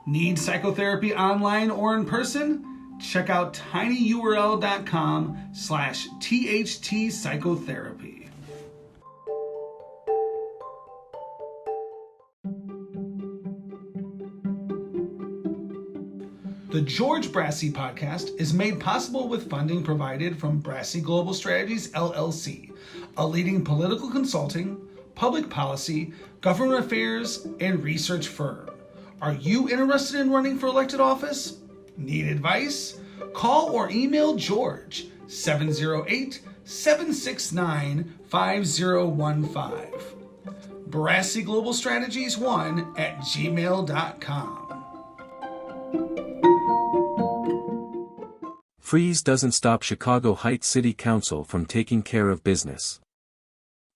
Need psychotherapy online or in person? Check out tinyurl.com/THT psychotherapy. The George Brassey Podcast is made possible with funding provided from Brassey Global Strategies, LLC, a leading political consulting, public policy, government affairs, and research firm. Are you interested in running for elected office? Need advice? Call or email George, 708-769-5015. Brassey Global Strategies 1@gmail.com. Freeze doesn't stop Chicago Heights City Council from taking care of business.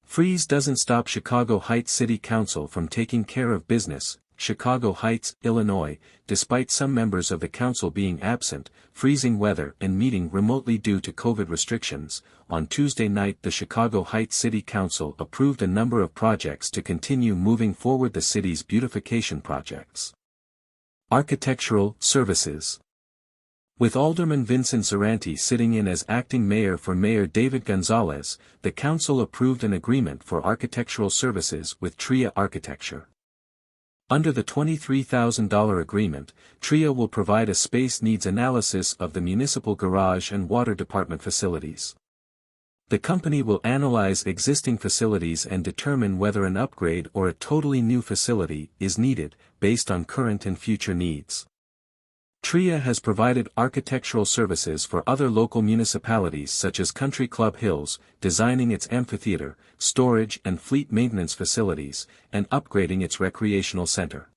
Freeze doesn't stop Chicago Heights City Council from taking care of business, Chicago Heights, Illinois, despite some members of the council being absent, freezing weather and meeting remotely due to COVID restrictions. On Tuesday night, the Chicago Heights City Council approved a number of projects to continue moving forward the city's beautification projects. Architectural services. With Alderman Vincent Zaranti sitting in as acting mayor for Mayor David Gonzalez, the council approved an agreement for architectural services with TRIA Architecture. Under the $23,000 agreement, TRIA will provide a space needs analysis of the municipal garage and water department facilities. The company will analyze existing facilities and determine whether an upgrade or a totally new facility is needed, based on current and future needs. TRIA has provided architectural services for other local municipalities such as Country Club Hills, designing its amphitheater, storage and fleet maintenance facilities, and upgrading its recreational center.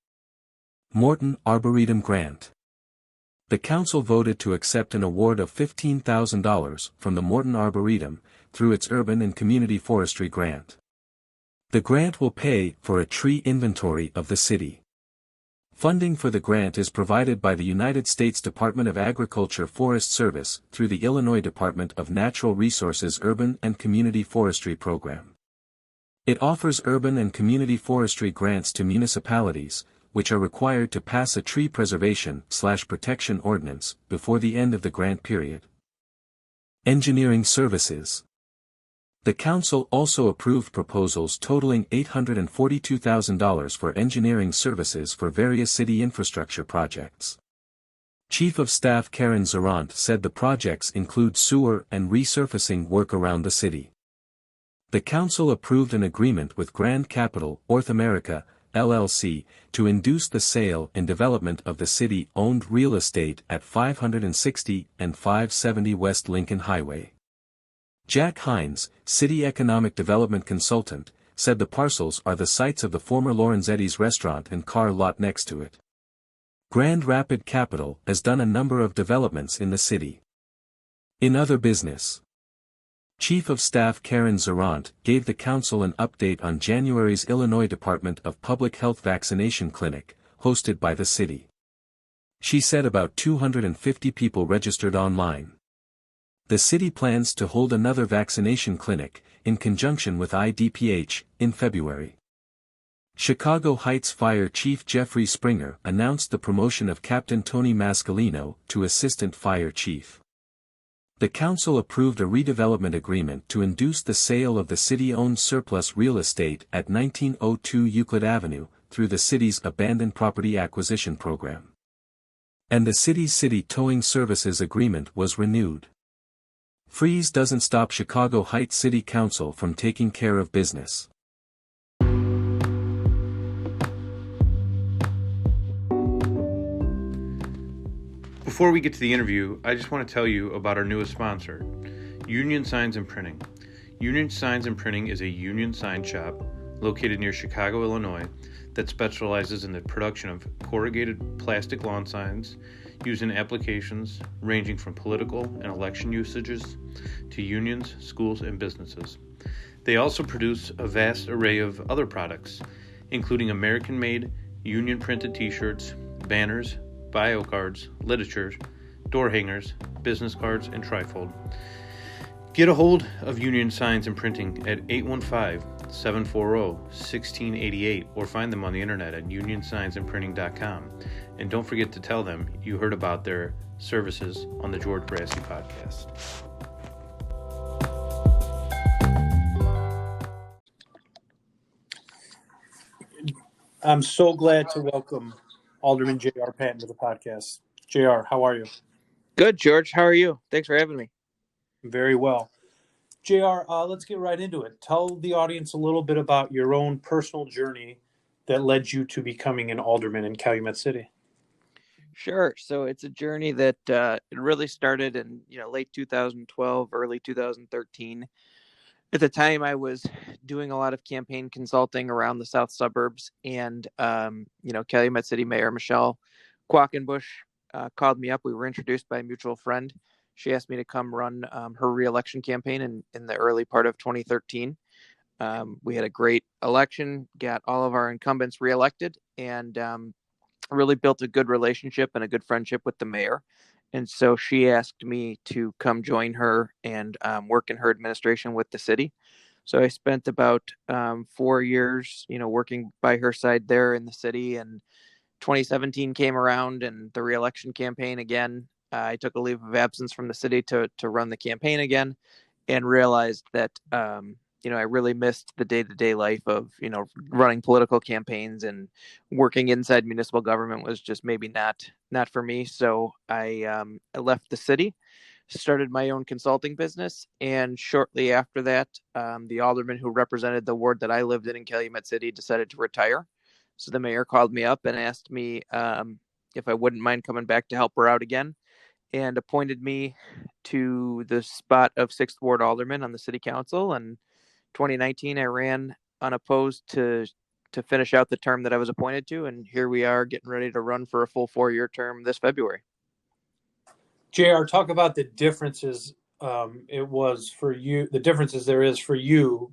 Morton Arboretum Grant. The council voted to accept an award of $15,000 from the Morton Arboretum through its Urban and Community Forestry Grant. The grant will pay for a tree inventory of the city. Funding for the grant is provided by the United States Department of Agriculture Forest Service through the Illinois Department of Natural Resources Urban and Community Forestry Program. It offers urban and community forestry grants to municipalities, which are required to pass a tree preservation/protection ordinance before the end of the grant period. Engineering services. The council also approved proposals totaling $842,000 for engineering services for various city infrastructure projects. Chief of Staff Karen Zarant said the projects include sewer and resurfacing work around the city. The council approved an agreement with Grand Capital, North America, LLC, to induce the sale and development of the city-owned real estate at 560 and 570 West Lincoln Highway. Jack Hines, city economic development consultant, said the parcels are the sites of the former Lorenzetti's restaurant and car lot next to it. Grand Rapid Capital has done a number of developments in the city. In other business, Chief of Staff Karen Zarant gave the council an update on January's Illinois Department of Public Health vaccination clinic, hosted by the city. She said about 250 people registered online. The city plans to hold another vaccination clinic, in conjunction with IDPH, in February. Chicago Heights Fire Chief Jeffrey Springer announced the promotion of Captain Tony Mascalino to Assistant Fire Chief. The council approved a redevelopment agreement to induce the sale of the city-owned surplus real estate at 1902 Euclid Avenue, through the city's Abandoned Property Acquisition Program. And the city's city towing services agreement was renewed. Freeze doesn't stop Chicago Heights City Council from taking care of business. Before we get to the interview, I just want to tell you about our newest sponsor, Union Signs and Printing. Union Signs and Printing is a union sign shop located near Chicago, Illinois, that specializes in the production of corrugated plastic lawn signs used in applications ranging from political and election usages to unions, schools, and businesses. They also produce a vast array of other products, including American-made, union-printed t-shirts, banners, bio cards, literature, door hangers, business cards, and trifold. Get a hold of Union Signs and Printing at 740-1688 or find them on the internet at unionsignsandprinting.com. And don't forget to tell them you heard about their services on the George Brassey podcast. I'm so glad to welcome Alderman J.R. Patton to the podcast. J.R., how are you? Good, George. How are you? Thanks for having me. Very well. J.R., let's get right into it. Tell the audience a little bit about your own personal journey that led you to becoming an alderman in Calumet City. Sure. So it's a journey that it really started in late 2012, early 2013. At the time, I was doing a lot of campaign consulting around the south suburbs, and Calumet City Mayor Michelle Quackenbush called me up. We were introduced by a mutual friend. She asked me to come run her reelection campaign in the early part of 2013. We had a great election, got all of our incumbents reelected, and really built a good relationship and a good friendship with the mayor. And so she asked me to come join her and work in her administration with the city. So I spent about 4 years, working by her side there in the city. And 2017 came around and the reelection campaign again. I took a leave of absence from the city to run the campaign again, and realized that I really missed the day-to-day life of, running political campaigns, and working inside municipal government was just maybe not for me. So I left the city, started my own consulting business. And shortly after that, the alderman who represented the ward that I lived in Calumet City decided to retire. So the mayor called me up and asked me if I wouldn't mind coming back to help her out again, and appointed me to the spot of 6th Ward Alderman on the city council. And 2019, I ran unopposed to finish out the term that I was appointed to, and here we are getting ready to run for a full 4-year term this February. JR, talk about the differences it was for you, the differences there is for you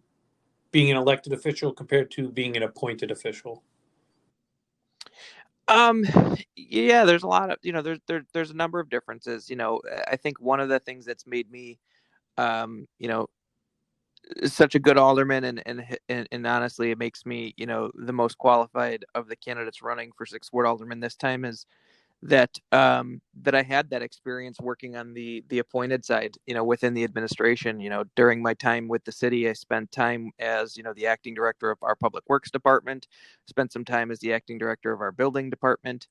being an elected official compared to being an appointed official. Yeah, there's a lot of, there's a number of differences. I think one of the things that's made me, such a good alderman, and honestly, it makes me, the most qualified of the candidates running for 6th Ward Alderman this time, is that I had that experience working on the appointed side, within the administration. During my time with the city, I spent time as, the acting director of our public works department, spent some time as the acting director of our building department,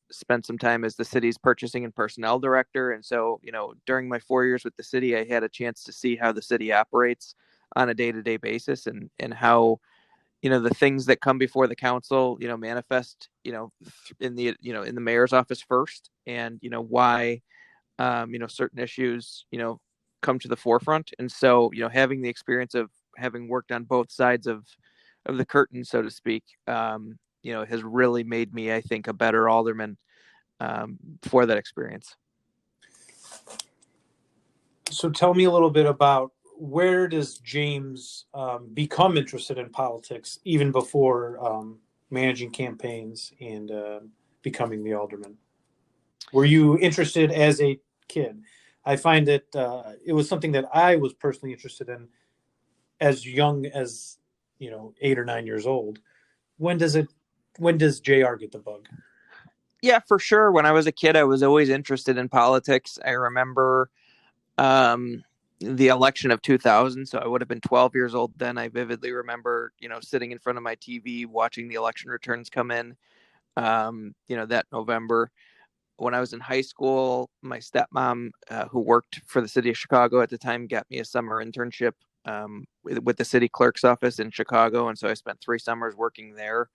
spent some time as the city's purchasing and personnel director. And so, during my 4 years with the city, I had a chance to see how the city operates on a day-to-day basis, and how, the things that come before the council, manifest, in the mayor's office first, and, why, certain issues, come to the forefront. And so, having the experience of having worked on both sides of the curtain, so to speak, has really made me, I think, a better alderman for that experience. So tell me a little bit about, where does James become interested in politics, even before managing campaigns and becoming the alderman? Were you interested as a kid? I find that it was something that I was personally interested in as young as 8 or 9 years old. When does JR get the bug? Yeah, for sure. When I was a kid, I was always interested in politics. I remember the election of 2000. So I would have been 12 years old then. I vividly remember, sitting in front of my TV, watching the election returns come in, that November. When I was in high school, my stepmom, who worked for the city of Chicago at the time, got me a summer internship with the city clerk's office in Chicago. And so I spent 3 summers working there.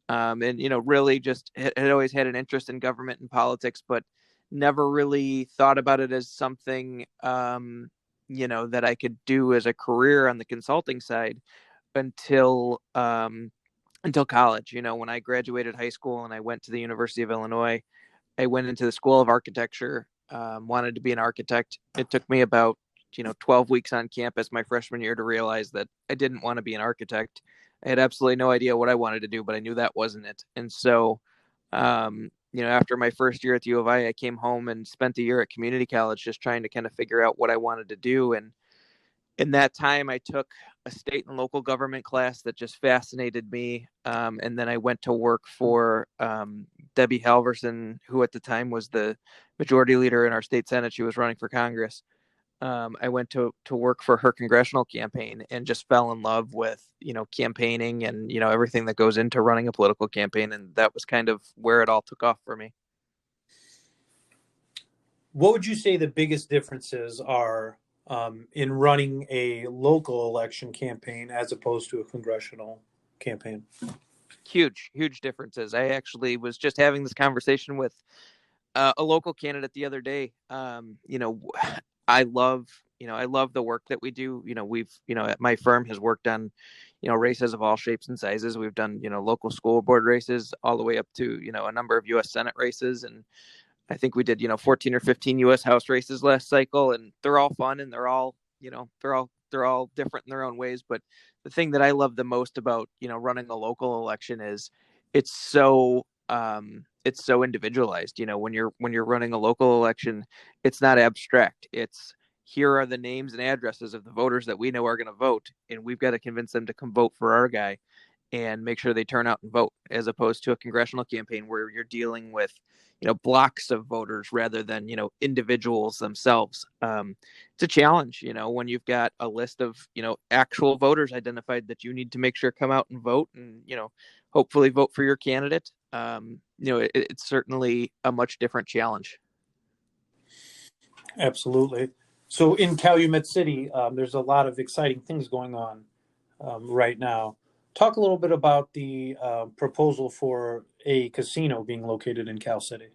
And, really just had always had an interest in government and politics, but never really thought about it as something, that I could do as a career on the consulting side until college. When I graduated high school and I went to the University of Illinois, I went into the School of Architecture, wanted to be an architect. It took me about, 12 weeks on campus my freshman year to realize that I didn't want to be an architect. I had absolutely no idea what I wanted to do, but I knew that wasn't it. And so, after my first year at the U of I came home and spent a year at community college just trying to kind of figure out what I wanted to do. And in that time, I took a state and local government class that just fascinated me. And then I went to work for Debbie Halverson, who at the time was the majority leader in our state Senate. She was running for Congress. I went to work for her congressional campaign and just fell in love with, campaigning and, everything that goes into running a political campaign. And that was kind of where it all took off for me. What would you say the biggest differences are in running a local election campaign as opposed to a congressional campaign? Huge differences. I actually was just having this conversation with a local candidate the other day. I love the work that we do. We've, my firm has worked on, races of all shapes and sizes. We've done, local school board races all the way up to, a number of U.S. Senate races. And I think we did, 14 or 15 U.S. House races last cycle, and they're all fun and they're all different in their own ways. But the thing that I love the most about, running a local election is it's so individualized. When you're running a local election, it's not abstract. It's here are the names and addresses of the voters that we know are going to vote, and we've got to convince them to come vote for our guy and make sure they turn out and vote, as opposed to a congressional campaign where you're dealing with, blocks of voters rather than, individuals themselves. It's a challenge, when you've got a list of, actual voters identified that you need to make sure come out and vote and, hopefully vote for your candidate. It's certainly a much different challenge. Absolutely. So in Calumet City, there's a lot of exciting things going on right now. Talk a little bit about the proposal for a casino being located in Cal City.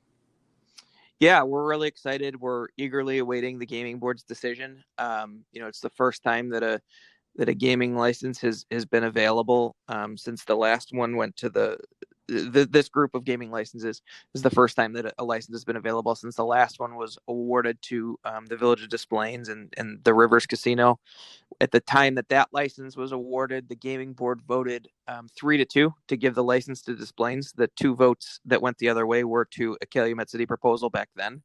Yeah, we're really excited. We're eagerly awaiting the gaming board's decision. It's the first time that a gaming license has been available since the last one went to this group of gaming licenses. This is the first time that a license has been available since the last one was awarded to the Village of Des Plaines and the Rivers Casino. At the time that license was awarded, the gaming board voted 3-2 to give the license to Des Plaines. The two votes that went the other way were to a Calumet City proposal back then.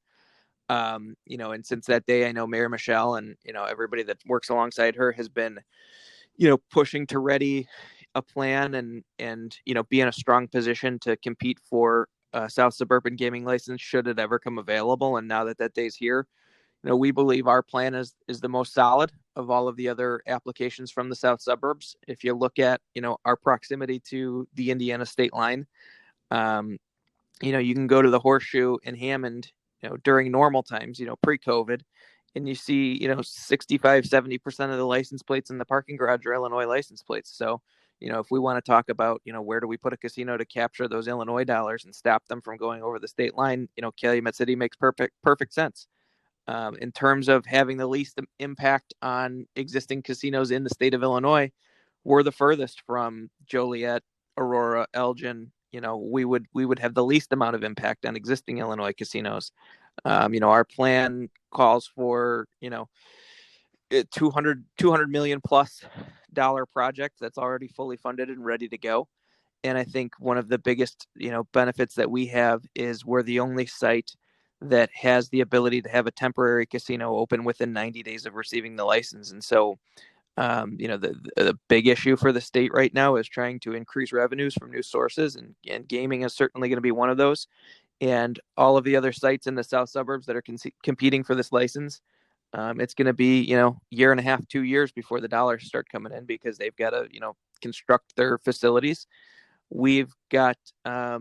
And since that day, I know Mayor Michelle and, everybody that works alongside her has been, pushing to ready a plan and, be in a strong position to compete for a South Suburban gaming license should it ever come available. And now that day's here, we believe our plan is the most solid of all of the other applications from the South suburbs. If you look at, our proximity to the Indiana state line, you can go to the Horseshoe in Hammond, during normal times, pre-COVID, and you see, 65-70% of the license plates in the parking garage are Illinois license plates. So, if we want to talk about, where do we put a casino to capture those Illinois dollars and stop them from going over the state line, Calumet City makes perfect sense. In terms of having the least impact on existing casinos in the state of Illinois, we're the furthest from Joliet, Aurora, Elgin. We would have the least amount of impact on existing Illinois casinos. Our plan calls for, $200 million plus project that's already fully funded and ready to go. And I think one of the biggest, benefits that we have is we're the only site that has the ability to have a temporary casino open within 90 days of receiving the license. And so, the big issue for the state right now is trying to increase revenues from new sources, and gaming is certainly going to be one of those. And all of the other sites in the South suburbs that are competing for this license, it's going to be, year and a half, 2 years before the dollars start coming in because they've got to, construct their facilities. We've got a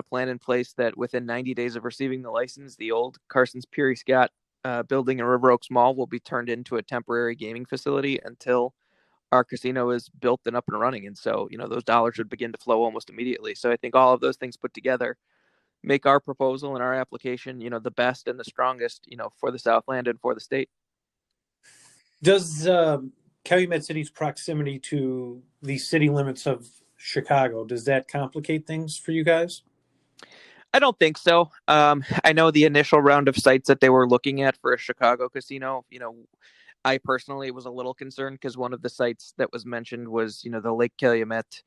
plan in place that within 90 days of receiving the license, the old Carson's Peary Scott building in River Oaks Mall will be turned into a temporary gaming facility until our casino is built and up and running. And so, those dollars would begin to flow almost immediately. So I think all of those things put together make our proposal and our application, the best and the strongest, for the Southland and for the state. Does Calumet City's proximity to the city limits of Chicago, does that complicate things for you guys? I don't think so. I know the initial round of sites that they were looking at for a Chicago casino, I personally was a little concerned because one of the sites that was mentioned was, the Lake Calumet,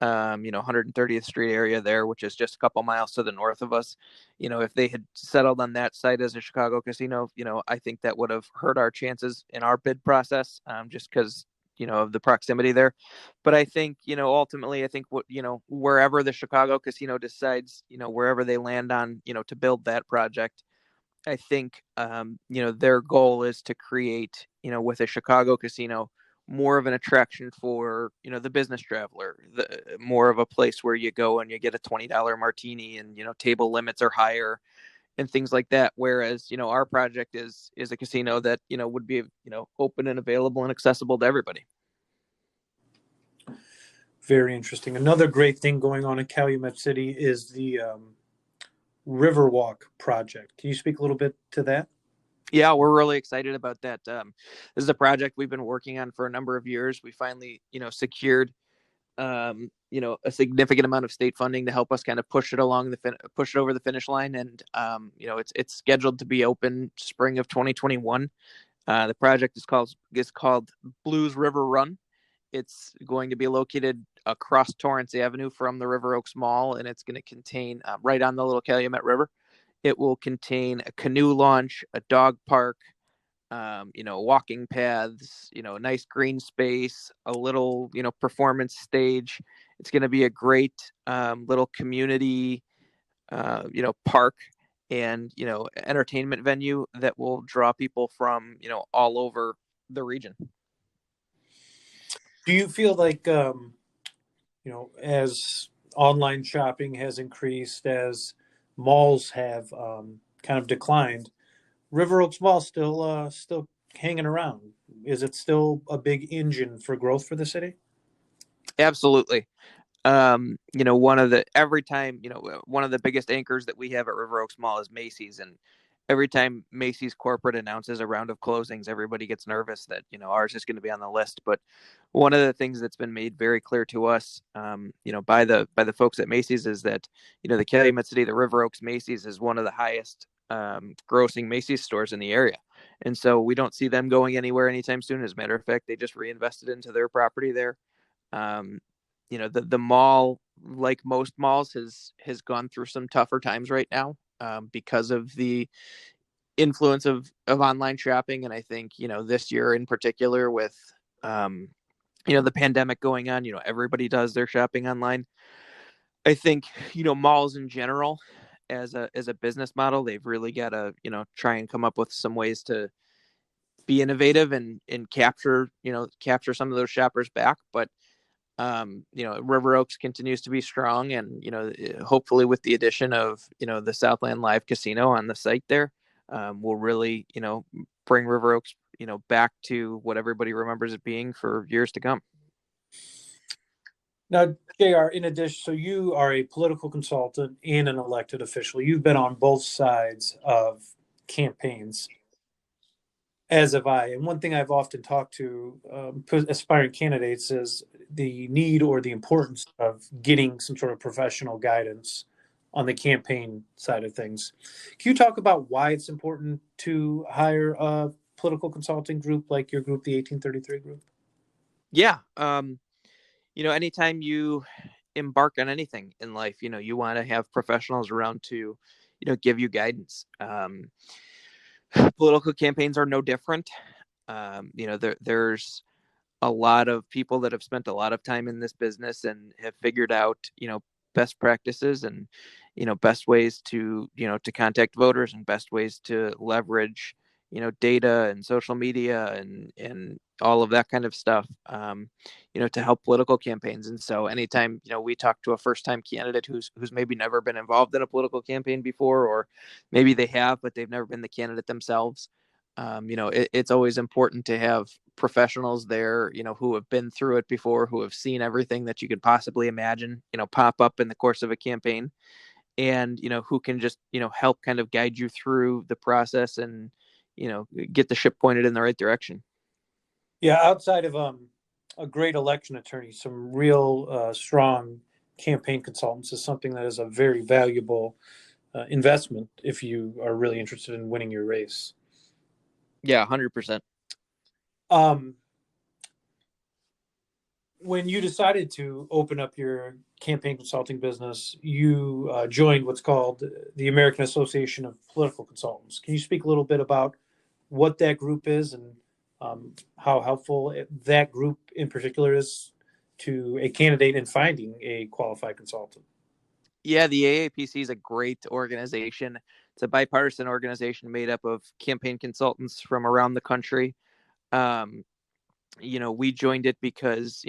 130th Street area there, which is just a couple miles to the north of us. If they had settled on that site as a Chicago casino, I think that would have hurt our chances in our bid process, just because, of the proximity there. But I think, ultimately, I think wherever the Chicago casino decides, wherever they land on, to build that project, I think, their goal is to create, with a Chicago casino, more of an attraction for, the business traveler, more of a place where you go and you get a $20 martini and, table limits are higher and things like that. Whereas, our project is a casino that, would be, open and available and accessible to everybody. Very interesting. Another great thing going on in Calumet City is the Riverwalk project. Can you speak a little bit to that? Yeah, we're really excited about that. This is a project we've been working on for a number of years. We finally, secured, a significant amount of state funding to help us kind of push it over the finish line. And, it's scheduled to be open spring of 2021. The project is called Blues River Run. It's going to be located across Torrance Avenue from the River Oaks Mall, and it's going to contain, right on the little Calumet River, it will contain a canoe launch, a dog park, walking paths, a nice green space, a little, performance stage. It's going to be a great little community, park and, entertainment venue that will draw people from, all over the region. Do you feel like, as online shopping has increased, as malls have kind of declined, River Oaks Mall still hanging around? Is it still a big engine for growth for the city? Absolutely. One of the biggest anchors that we have at River Oaks Mall is Macy's, and every time Macy's corporate announces a round of closings, everybody gets nervous that, ours is going to be on the list. But one of the things that's been made very clear to us, by the folks at Macy's is that, the Calumet City, the River Oaks Macy's is one of the highest grossing Macy's stores in the area. And so we don't see them going anywhere anytime soon. As a matter of fact, they just reinvested into their property there. The mall, like most malls, has gone through some tougher times right now because of the influence of online shopping. And I think, this year in particular with, the pandemic going on, everybody does their shopping online. I think, malls in general, as a business model, they've really got to, try and come up with some ways to be innovative and capture some of those shoppers back. But River Oaks continues to be strong, and hopefully with the addition of the Southland Live Casino on the site there, will really bring River Oaks back to what everybody remembers it being for years to come. Now, JR, in addition, so you are a political consultant and an elected official. You've been on both sides of campaigns, as have I. And one thing I've often talked to aspiring candidates is the need or the importance of getting some sort of professional guidance on the campaign side of things. Can you talk about why it's important to hire a political consulting group like your group, the 1833 group? Yeah. Anytime you embark on anything in life, you want to have professionals around to, give you guidance. Political campaigns are no different. There's a lot of people that have spent a lot of time in this business and have figured out, best practices and, best ways to contact voters and best ways to leverage, data and social media and all of that kind of stuff, to help political campaigns. And so anytime, we talk to a first time candidate who's maybe never been involved in a political campaign before, or maybe they have, but they've never been the candidate themselves. It's always important to have professionals there, who have been through it before, who have seen everything that you could possibly imagine, pop up in the course of a campaign, and, who can just, help kind of guide you through the process and, get the ship pointed in the right direction. Yeah, outside of a great election attorney, some real strong campaign consultants is something that is a very valuable investment if you are really interested in winning your race. Yeah, 100%. When you decided to open up your campaign consulting business, you joined what's called the American Association of Political Consultants. Can you speak a little bit about what that group is and how helpful that group in particular is to a candidate in finding a qualified consultant. Yeah, the AAPC is a great organization. It's a bipartisan organization made up of campaign consultants from around the country. Um, we joined it because,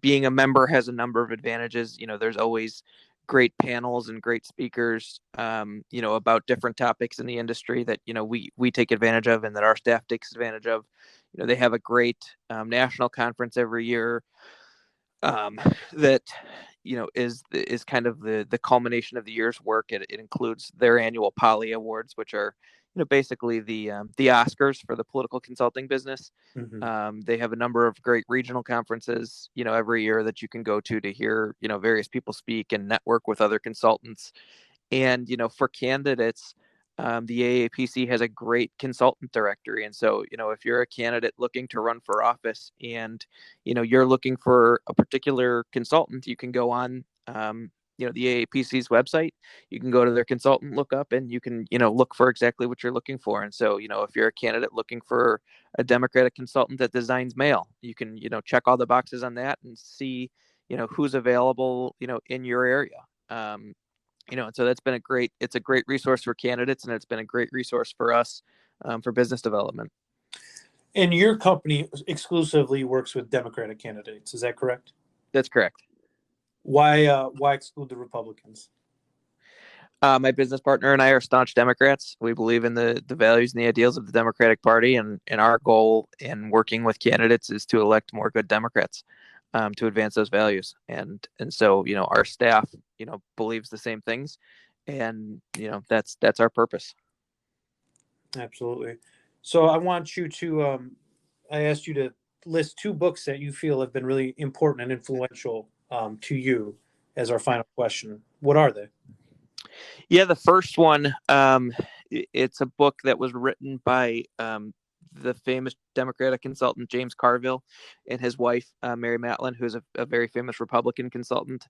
being a member has a number of advantages. There's always great panels and great speakers, about different topics in the industry that, we take advantage of and that our staff takes advantage of. They have a great national conference every year that is kind of the culmination of the year's work. It includes their annual Poly Awards, which are basically the Oscars for the political consulting business. Mm-hmm. They have a number of great regional conferences every year that you can go to hear various people speak and network with other consultants. And for candidates, the AAPC has a great consultant directory. And so, if you're a candidate looking to run for office and, you're looking for a particular consultant, you can go on, the AAPC's website. You can go to their consultant lookup and you can, look for exactly what you're looking for. And so, if you're a candidate looking for a Democratic consultant that designs mail, you can, check all the boxes on that and see, who's available, in your area. And so it's a great resource for candidates, and it's been a great resource for us for business development. And your company exclusively works with Democratic candidates. Is that correct? That's correct. Why exclude the Republicans? My business partner and I are staunch Democrats. We believe in the values and the ideals of the Democratic Party, and our goal in working with candidates is to elect more good Democrats to advance those values. And so, our staff, believes the same things, and, that's our purpose. Absolutely. So I want you to, I asked you to list 2 books that you feel have been really important and influential to you as our final question. What are they? Yeah, the first one, it's a book that was written by the famous Democratic consultant James Carville and his wife, Mary Matlin, who's a very famous Republican consultant.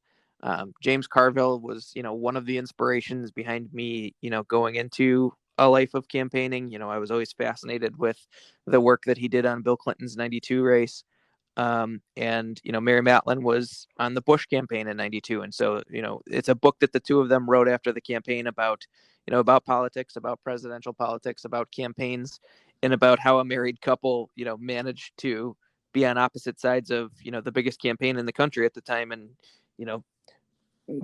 James Carville was, one of the inspirations behind me, going into a life of campaigning. I was always fascinated with the work that he did on Bill Clinton's 92 race. And, Mary Matlin was on the Bush campaign in 92. And so, it's a book that the two of them wrote after the campaign about, about politics, about presidential politics, about campaigns, and about how a married couple, managed to be on opposite sides of, the biggest campaign in the country at the time, and,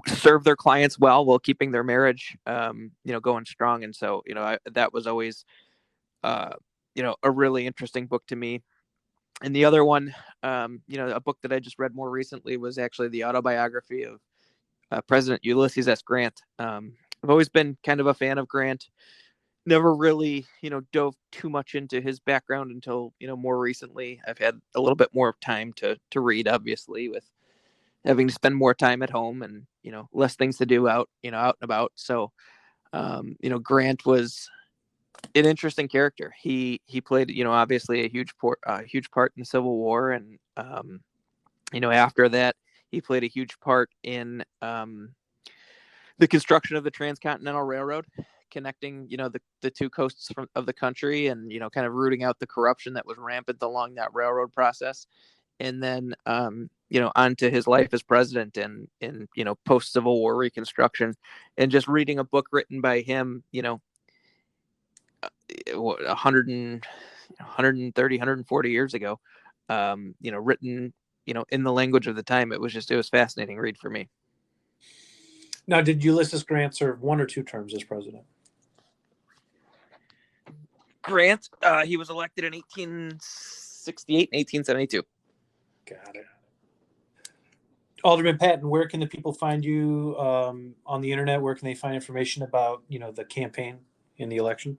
serve their clients well while keeping their marriage, going strong. And so, that was always, a really interesting book to me. And the other one, a book that I just read more recently was actually the autobiography of President Ulysses S. Grant. I've always been kind of a fan of Grant. Never really, dove too much into his background until, more recently. I've had a little bit more time to read, obviously, with having to spend more time at home and, less things to do out and about. So, Grant was an interesting character. He played, obviously a huge part in the Civil War. And, after that, he played a huge part in the construction of the Transcontinental Railroad, connecting, the two coasts of the country, and, kind of rooting out the corruption that was rampant along that railroad process. And then, onto his life as president and post Civil War Reconstruction, and just reading a book written by him, 130, 140 years ago, written, in the language of the time. It was fascinating read for me. Now, did Ulysses Grant serve 1 or 2 terms as president? Grant, he was elected in 1868 and 1872. Got it. Alderman Patton, where can the people find you on the internet? Where can they find information about, the campaign in the election?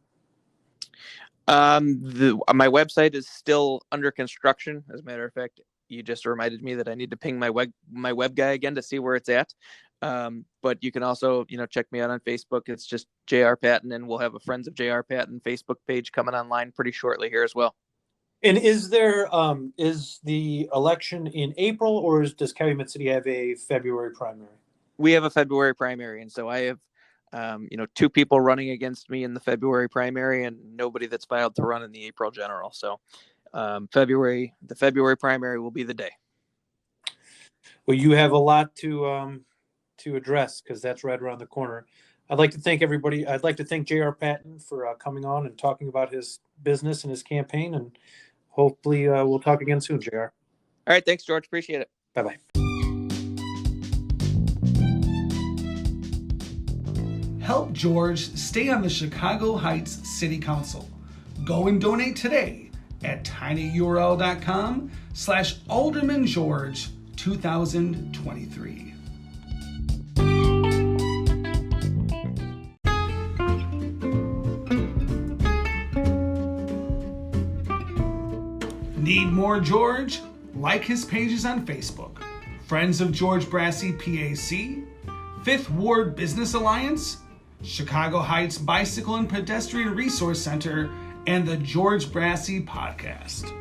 My website is still under construction. As a matter of fact, you just reminded me that I need to ping my web guy again to see where it's at. But you can also, check me out on Facebook. It's just J.R. Patton, and we'll have a Friends of J.R. Patton Facebook page coming online pretty shortly here as well. And is the election in April, or does Calumet City have a February primary? We have a February primary, and so I have 2 people running against me in the February primary, and nobody that's filed to run in the April general. So The February primary will be the day. Well, you have a lot to address because that's right around the corner. I'd like to thank everybody. I'd like to thank J.R. Patton for coming on and talking about his business and his campaign. And hopefully we'll talk again soon, J.R. All right. Thanks, George. Appreciate it. Bye-bye. Help George stay on the Chicago Heights City Council. Go and donate today at tinyurl.com/AldermanGeorge 2023. Need more George? Like his pages on Facebook. Friends of George Brassey PAC, Fifth Ward Business Alliance, Chicago Heights Bicycle and Pedestrian Resource Center, and the George Brassey Podcast.